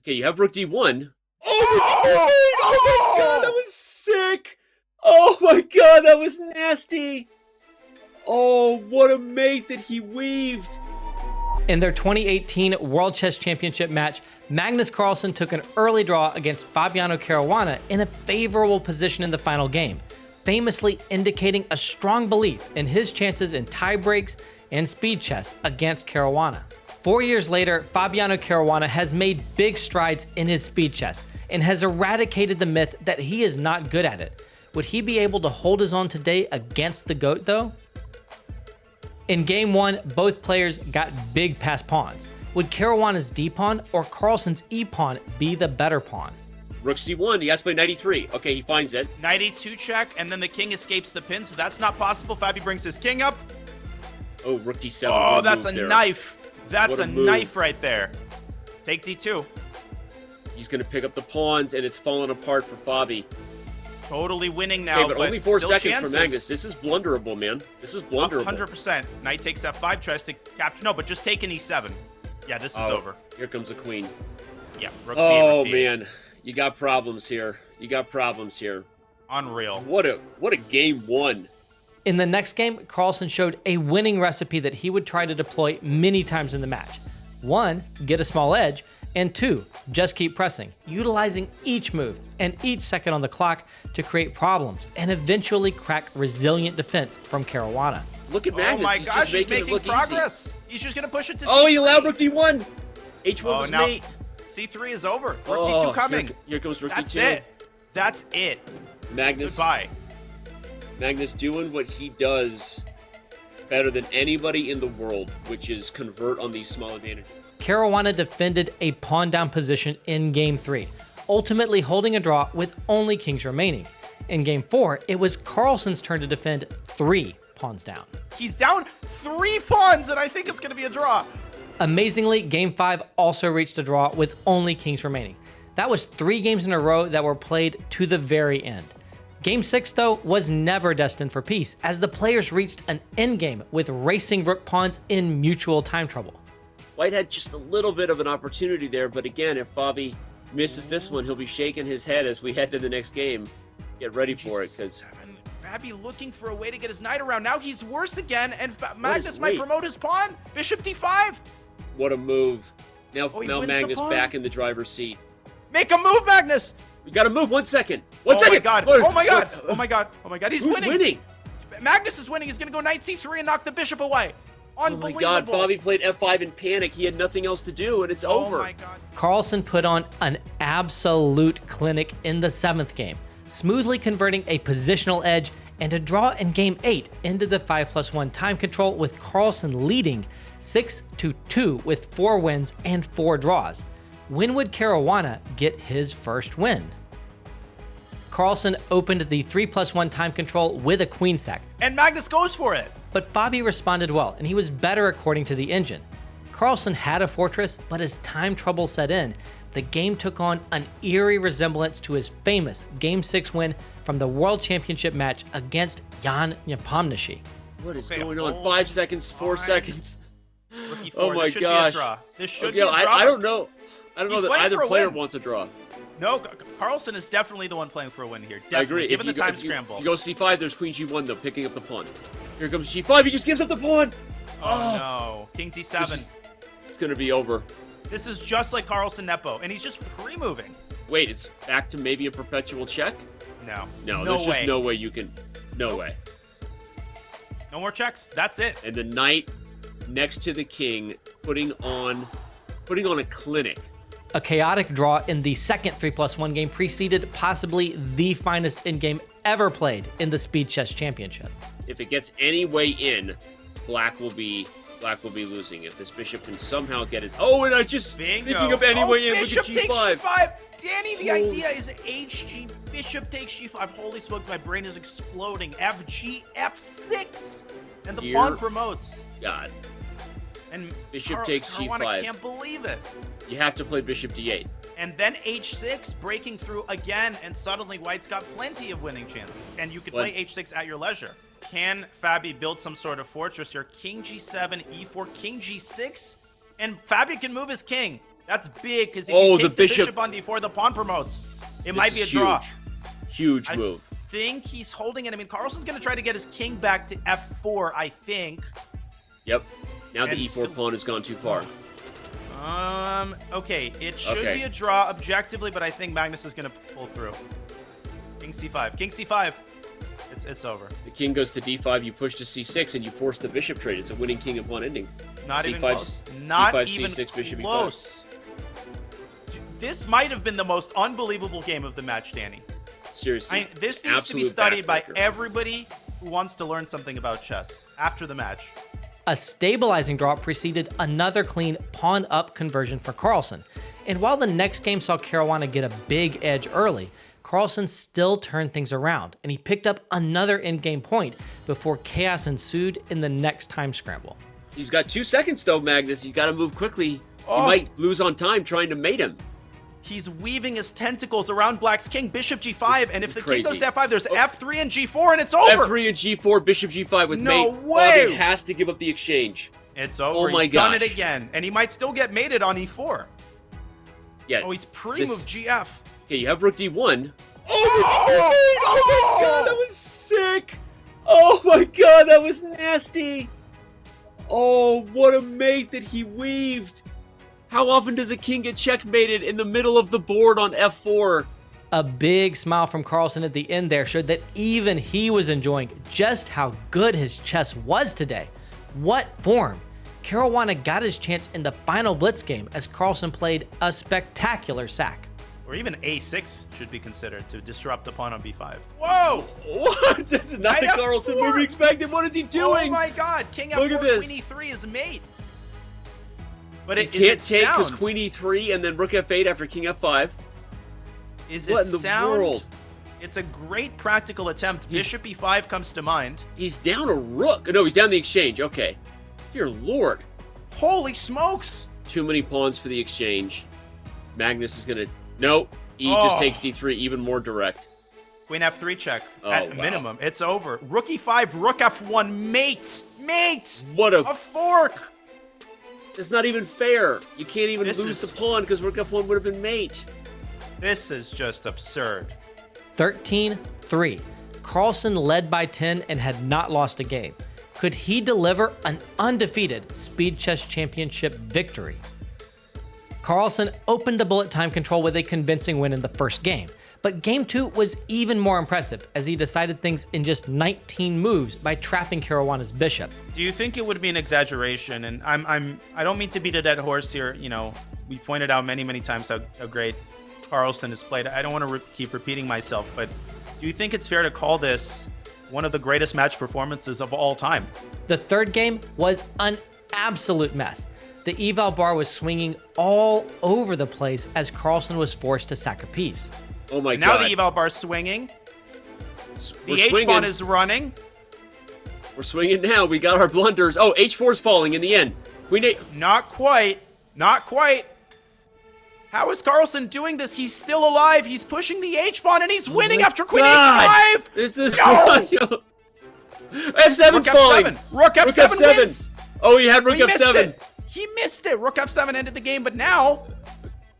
Okay, you have rook d1. Oh, oh my god, that was sick. Oh my god, that was nasty. Oh, what a mate that he weaved. In their 2018 World Chess Championship match, Magnus Carlsen took an early draw against Fabiano Caruana in a favorable position in the final game, famously indicating a strong belief in his chances in tie breaks and speed chess against Caruana. 4 years later, Fabiano Caruana has made big strides in his speed chess and has eradicated the myth that he is not good at it. Would he be able to hold his own today against the GOAT though? In game 1, both players got big passed pawns. Would Caruana's d-pawn or Carlsen's e-pawn be the better pawn? Rook c1, he has to play knight e3. Okay, he finds it. Knight e2 check, and then the king escapes the pin, so that's not possible. Fabi brings his king up. Oh, rook d7. Oh, that's a knife. That's a knife right there. Take d2. He's going to pick up the pawns, and it's falling apart for Fabi. Totally winning now, but only 4 seconds chances. for Magnus. This is blunderable, man. This is blunderable. 100%. Knight takes f5, tries to capture. No, but just take an e7. Yeah, this is over. Here comes the queen. Yeah, rook c8, rook d8. Man. You got problems here. You got problems here. Unreal. What a game 1. In the next game, Carlsen showed a winning recipe that he would try to deploy many times in the match. 1, get a small edge, and 2, just keep pressing, utilizing each move and each second on the clock to create problems and eventually crack resilient defense from Caruana. Look at Magnus. Oh my gosh, he's making progress. Easy. He's just going to push it to C3. Oh, he allowed rook d1. H1 was now mate. C3 is over. Rook d2 coming. Here comes rook That's d2. it. That's it. Magnus. Goodbye. Magnus doing what he does better than anybody in the world, which is convert on these small advantages. Caruana defended a pawn down position in game 3, ultimately holding a draw with only kings remaining. In game 4, it was Carlsen's turn to defend 3 pawns down. He's down 3 pawns, and I think it's going to be a draw. Amazingly, game 5 also reached a draw with only kings remaining. That was 3 games in a row that were played to the very end. Game 6, though, was never destined for peace, as the players reached an endgame with racing rook pawns in mutual time trouble. White had just a little bit of an opportunity there, but again, if Fabi misses this one, he'll be shaking his head as we head to the next game. Get ready for it, because Fabi looking for a way to get his knight around. Now he's worse again, and Magnus might promote his pawn. Bishop d5. What a move. Now Magnus pawn. back in the driver's seat. Make a move, Magnus. We got to move. 1 second. One second. My god. Oh my god. Oh my god. Oh my god. He's Who's winning? Magnus is winning. He's going to go knight c3 and knock the bishop away. Unbelievable. Oh my god, Fabi played f5 in panic. He had nothing else to do, and it's over. Oh my god. Carlsen put on an absolute clinic in the 7th game, smoothly converting a positional edge, and a draw in game 8 ended the 5+1 time control with Carlsen leading 6-2 with 4 wins and 4 draws. When would Caruana get his first win? Carlsen opened the 3+1 time control with a queen sack, And Magnus goes for it. but Fabi responded well, and he was better according to the engine. Carlsen had a fortress, but as time trouble set in, the game took on an eerie resemblance to his famous Game 6 win from the World Championship match against Jan Nepomniachtchi. What is going on? 5 seconds, 4 seconds. Rookie Oh four. my This should gosh. be a draw. This should be a draw. I don't know. I don't He's know that playing either for a player win. wants a draw. No, Carlsen is definitely the one playing for a win here. Definitely. I agree. Given the time if scramble. you go c5, there's queen g1 though, picking up the pawn. Here comes g5. He just gives up the pawn. Oh no. King d7. It's gonna be over. This is just like Carlsen Nepo, and he's just pre-moving. Wait, it's back to maybe a perpetual check? No. No, No there's way. just no way you can. No way. No more checks. That's it. And the knight next to the king, putting on a clinic. A chaotic draw in the second 3+1 game preceded possibly the finest endgame ever played in the Speed Chess Championship. If it gets any way in, black will be losing. If this bishop can somehow get it. Oh, and I just Bingo. thinking of any way in. Look Bishop at takes g5. g5. Danny, the idea is HG. Bishop takes g5. Holy smokes, my brain is exploding. FG, F6. And the Dear pawn promotes. God, And Bishop takes Caruana g5. can't believe it. you have to play bishop d8. And then h6, breaking through again, and suddenly white's got plenty of winning chances. And you could What? play h6 at your leisure. Can Fabi build some sort of fortress here? King g7, e4, king g6, and Fabi can move his king. That's big because if you the take the bishop on d4, the pawn promotes. It might be a draw. Huge move. I think he's holding it. I mean, Carlsen's going to try to get his king back to f4, I think. Yep. Now the And e4 pawn has gone too far. Okay. It should be a draw objectively, but I think Magnus is going to pull through. King c5. King c5. It's over. The king goes to d5, you push to c6, and you force the bishop trade. It's a winning king and pawn ending. Not C5, even close. Not C5, even C6, bishop close. This might have been the most unbelievable game of the match, Danny. Seriously. This needs to be studied by everybody who wants to learn something about chess after the match. A stabilizing draw preceded another clean pawn-up conversion for Carlsen. And while the next game saw Caruana get a big edge early, Carlsen still turned things around, and he picked up another endgame point before chaos ensued in the next time scramble. He's got 2 seconds, though, Magnus. He's got to move quickly. He might lose on time trying to mate him. He's weaving his tentacles around Black's king, bishop g5, and if the king goes to f5, there's f3 and g4, and it's over! f3 and g4, bishop g5 with mate. No way! Bobby has to give up the exchange. It's over. Oh my He's done it gosh. again, and he might still get mated on e4. Yeah. Oh, he's pre-moved gf. Okay, you have rook d1. Oh my god, that was sick! Oh my god, that was nasty! Oh, what a mate that he weaved! How often does a king get checkmated in the middle of the board on f4? A big smile from Carlsen at the end there showed that even he was enjoying just how good his chess was today. What form! Caruana got his chance in the final blitz game as Carlsen played a spectacular sack. Or even a6 should be considered to disrupt the pawn on b5. Whoa! What? This is not the Knight Carlsen F4. move we expected. What is he doing? Oh my god, king f4, Look at this. queen e3 is mate. But He it can't is take it because sound? queen e3 and then rook f8 after king f5. Is What it in the sound? world? It's a great practical attempt. Bishop e5 comes to mind. He's down a rook. No, he's down the exchange. Okay. Dear lord. Holy smokes! Too many pawns for the exchange. Magnus is going to... No. Just takes d3, even more direct. Queen f3 check. Oh, At wow. minimum, it's over. Rook e5, rook f1, mate! Mate! What A fork! It's not even fair. You can't even This lose is- the pawn because rook f1 would have been mate. This is just absurd. 13-3. Carlsen led by 10 and had not lost a game. Could he deliver an undefeated Speed Chess Championship victory? Carlsen opened the bullet time control with a convincing win in the first game, but game 2 was even more impressive as he decided things in just 19 moves by trapping Caruana's bishop. Do you think it would be an exaggeration? And I don't mean to beat a dead horse here. You know, we pointed out many times how great Carlsen has played. I don't want to keep repeating myself, but do you think it's fair to call this one of the greatest match performances of all time? The third game was an absolute mess. The eval bar was swinging all over the place as Carlsen was forced to sack a piece. Oh my Now god. the eval bar is swinging. We're The h-pawn swinging. is running. We're swinging now. We got our blunders. Oh, h4's falling in the end. Queen a... Not quite. Not quite. How is Carlsen doing this? He's still alive. He's pushing the h-pawn and he's winning after queen God! h5. This is... No! f7's Rook falling. f7. Rook f7 wins. Oh, he had rook He missed f7. it. He missed it. Rook f7 ended the game, but now,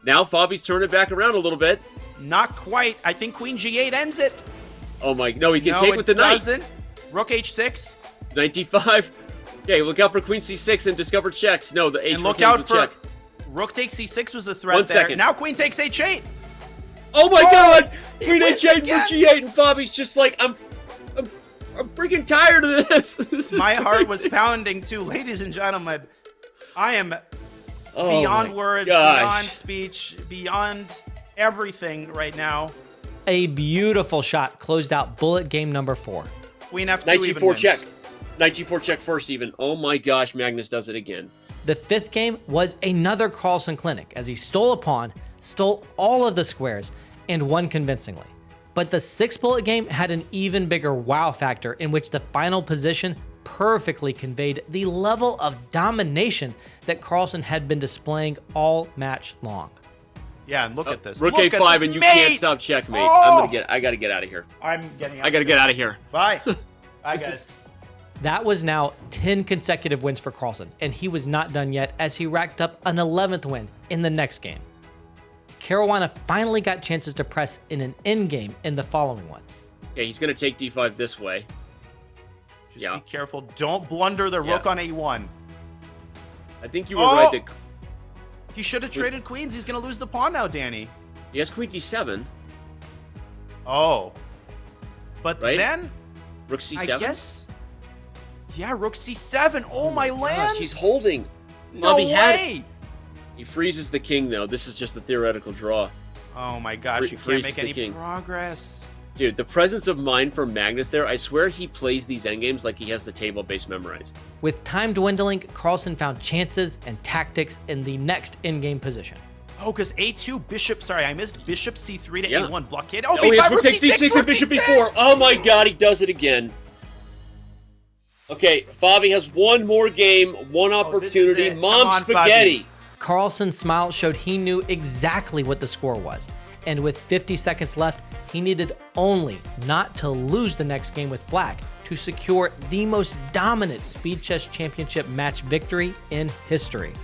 Now Fabi's turned it back around a little bit. not quite. I think queen g8 ends it. Oh my... No, he can No, take with the it knight. doesn't. Rook h6. Knight d5. Okay, look out for queen c6 and discover checks. No, the h4 And look came out with for check. rook takes c6 was a threat 1 there. second. Now queen takes h8. Oh my god! he Queen wins h8 again. for g8 and Fabi's just like, I'm freaking tired of this. This is My heart was crazy. pounding too. Ladies and gentlemen, I am Oh beyond my words, gosh. beyond speech, beyond everything right now. A beautiful shot closed out bullet game number 4. Queen f2 Knight even g4 wins. check. Knight g4 check first even. Oh my gosh, Magnus does it again. The 5th game was another Carlsen clinic as he stole a pawn, stole all of the squares, and won convincingly. But the 6th bullet game had an even bigger wow factor in which the final position perfectly conveyed the level of domination that Carlsen had been displaying all match long. Yeah, and look at this. Rook Look at a5 this, and you mate! can't stop checkmate. Oh! I gotta get out of here. I'm getting out. I gotta get out of here. Bye. Bye, This guys. is- That was now 10 consecutive wins for Carlsen, and he was not done yet as he racked up an 11th win in the next game. Caruana finally got chances to press in an endgame in the following one. Okay, he's going to take d5 this way. Just be careful. Don't blunder the rook on a1. I think you were right that... He should have traded queens. He's going to lose the pawn now, Danny. He has queen d7. Oh. But right? then... Rook c7? I guess... Yeah, rook c7. Oh, my lands! He's holding. No way! He freezes the king, though. This is just a theoretical draw. Oh, my gosh. You can't make any progress. Dude, the presence of mind from Magnus there, I swear he plays these endgames like he has the table base memorized. With time dwindling, Carlsen found chances and tactics in the next endgame position. Oh, because a2, bishop, sorry, I missed bishop c3 to a1 blockade. Oh, he has b5, rook takes d6 and bishop b4. Oh my god, he does it again. Okay, Fabi has one more game, one opportunity. Mom spaghetti. Fabi. Carlsen's smile showed he knew exactly what the score was. And with 50 seconds left, he needed only not to lose the next game with black to secure the most dominant Speed Chess Championship match victory in history.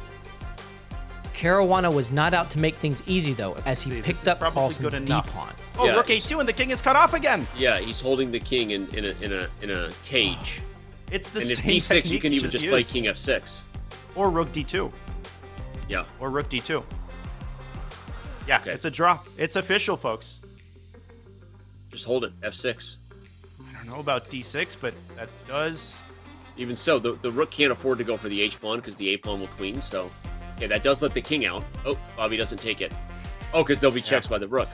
Caruana was not out to make things easy though, as he picked up Carlsen's d-pawn. Oh, rook a2 and the king is cut off again. Yeah, he's holding the king in a cage. It's the and same if d6, you can even just play king f6. Or rook d2. Yeah. Or rook d2. Yeah, it's a draw. It's official, folks. Just hold it. f6. I don't know about d6, but that does... Even so, the rook can't afford to go for the h-pawn because the a-pawn will queen, so... Okay, that does let the king out. Oh, Bobby doesn't take it. Oh, because there'll be checks by the rook.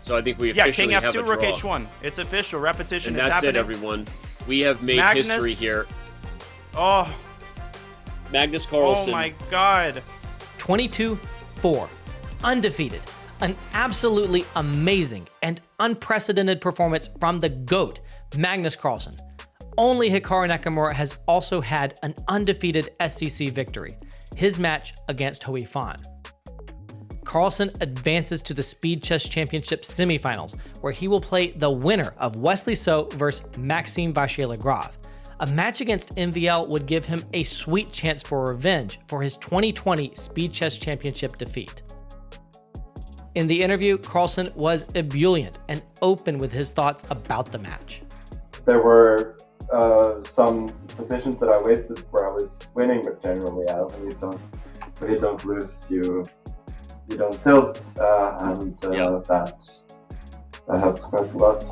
So I think we officially have a draw. King f2, rook h1. It's official. Repetition is happening. And that's it, everyone. We have made history here. Oh. Magnus Carlsen. Oh, my God. 22-4. Undefeated. An absolutely amazing and unprecedented performance from the GOAT, Magnus Carlsen. Only Hikaru Nakamura has also had an undefeated SCC victory, his match against Hui Fan. Carlsen advances to the Speed Chess Championship semifinals, where he will play the winner of Wesley So versus Maxime Vachier-Lagrave. A match against MVL would give him a sweet chance for revenge for his 2020 Speed Chess Championship defeat. In the interview, Carlsen was ebullient and open with his thoughts about the match. There were some positions that I wasted where I was winning, but generally, when you don't lose, you don't tilt, and that helps quite a lot.